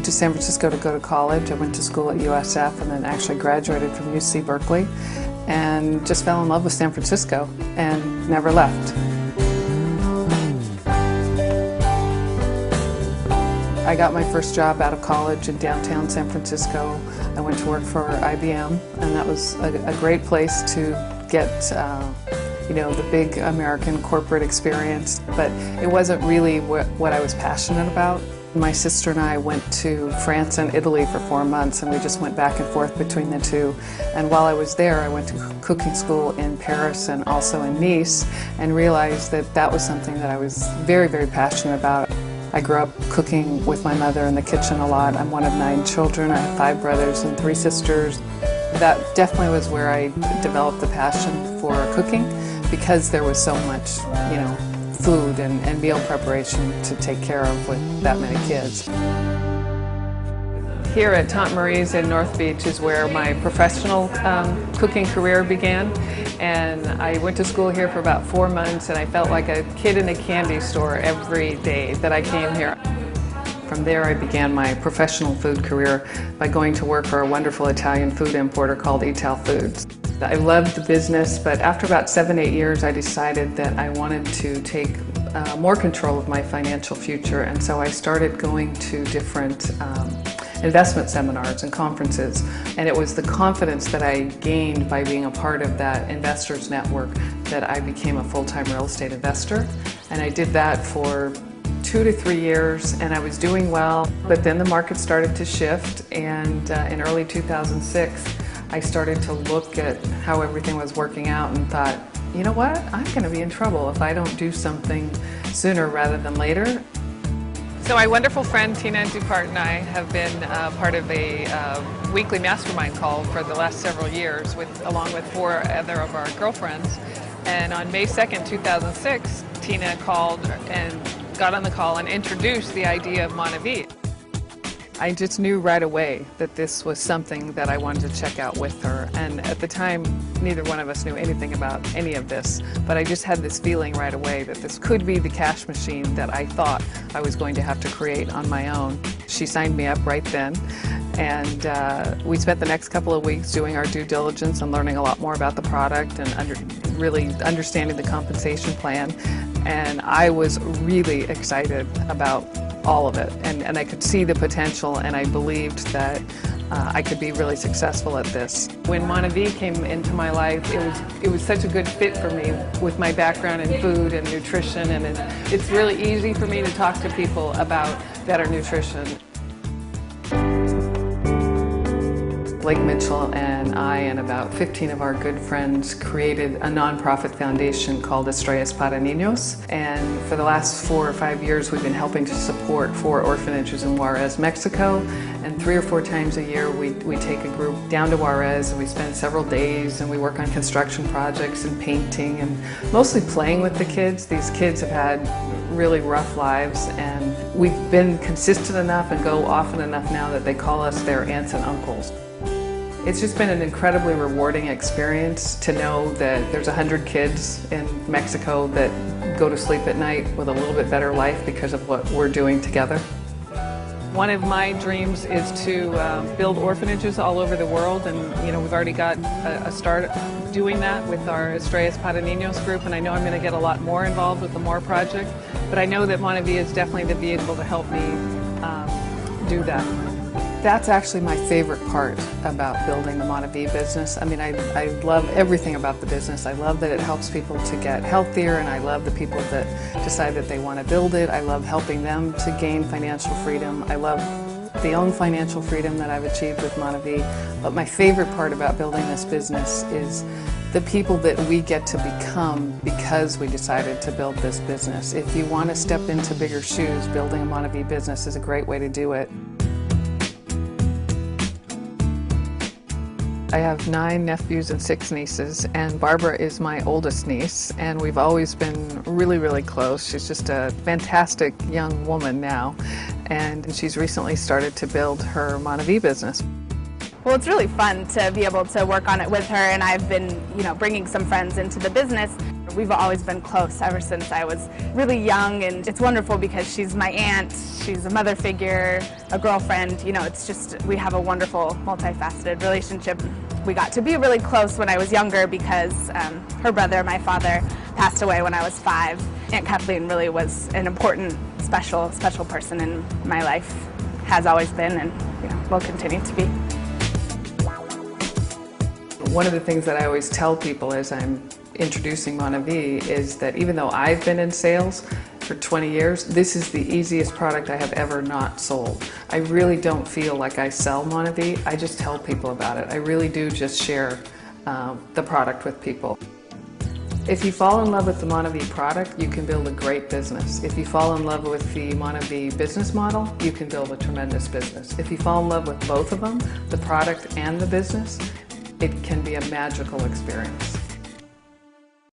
moved to San Francisco to go to college. I went to school at USF and then actually graduated from UC Berkeley and just fell in love with San Francisco and never left. I got my first job out of college in downtown San Francisco. I went to work for IBM, and that was a great place to get the big American corporate experience, but it wasn't really what I was passionate about. My sister and I went to France and Italy for 4 months, and we just went back and forth between the two. And while I was there, I went to cooking school in Paris and also in Nice, and realized that that was something that I was very, very passionate about. I grew up cooking with my mother in the kitchen a lot. I'm one of 9 children. I have 5 brothers and 3 sisters. That definitely was where I developed the passion for cooking, because there was so much, food and meal preparation to take care of with that many kids. Here at Tante Marie's in North Beach is where my professional cooking career began, and I went to school here for about 4 months, and I felt like a kid in a candy store every day that I came here. From there I began my professional food career by going to work for a wonderful Italian food importer called Ital Foods. I loved the business, but after about 7-8 years I decided that I wanted to take more control of my financial future, and so I started going to different investment seminars and conferences, and it was the confidence that I gained by being a part of that investors network that I became a full-time real estate investor. And I did that for 2 to 3 years, and I was doing well, but then the market started to shift, and in early 2006 I started to look at how everything was working out and thought, you know what, I'm going to be in trouble if I don't do something sooner rather than later. So my wonderful friend Tina Dupart and I have been part of a weekly mastermind call for the last several years, along with 4 other of our girlfriends. And on May 2nd, 2006, Tina called and got on the call and introduced the idea of MonaVie. I just knew right away that this was something that I wanted to check out with her, and at the time neither one of us knew anything about any of this, but I just had this feeling right away that this could be the cash machine that I thought I was going to have to create on my own. She signed me up right then, and we spent the next couple of weeks doing our due diligence and learning a lot more about the product and really understanding the compensation plan, and I was really excited about all of it, and I could see the potential, and I believed that I could be really successful at this. When MonaVie came into my life, it was such a good fit for me with my background in food and nutrition, and it's really easy for me to talk to people about better nutrition. Blake Mitchell and I and about 15 of our good friends created a nonprofit foundation called Estrellas para Niños, and for the last 4 or 5 years we've been helping to support 4 orphanages in Juarez, Mexico, and 3 or 4 times a year we take a group down to Juarez and we spend several days and we work on construction projects and painting and mostly playing with the kids. These kids have had really rough lives, and we've been consistent enough and go often enough now that they call us their aunts and uncles. It's just been an incredibly rewarding experience to know that there's 100 kids in Mexico that go to sleep at night with a little bit better life because of what we're doing together. One of my dreams is to build orphanages all over the world, and we've already got a start doing that with our Estrellas para Niños group, and I know I'm going to get a lot more involved with the MORE project, but I know that MonaVie is definitely the vehicle to help me do that. That's actually my favorite part about building the MonaVie business. I mean, I love everything about the business. I love that it helps people to get healthier, and I love the people that decide that they want to build it. I love helping them to gain financial freedom. I love the own financial freedom that I've achieved with MonaVie. But my favorite part about building this business is the people that we get to become because we decided to build this business. If you want to step into bigger shoes, building a MonaVie business is a great way to do it. I have 9 nephews and 6 nieces, and Barbara is my oldest niece, and we've always been really, really close. She's just a fantastic young woman now, and she's recently started to build her MonaVie business. Well, it's really fun to be able to work on it with her, and I've been, bringing some friends into the business. We've always been close ever since I was really young, and it's wonderful because she's my aunt, she's a mother figure, a girlfriend. You know, it's just, we have a wonderful, multifaceted relationship. We got to be really close when I was younger because her brother, my father, passed away when I was 5. Aunt Kathleen really was an important, special person in my life, has always been, and will continue to be. One of the things that I always tell people as I'm introducing MonaVie is that even though I've been in sales for 20 years, this is the easiest product I have ever not sold. I really don't feel like I sell MonaVie, I just tell people about it. I really do just share the product with people. If you fall in love with the MonaVie product, you can build a great business. If you fall in love with the MonaVie business model, you can build a tremendous business. If you fall in love with both of them, the product and the business, it can be a magical experience.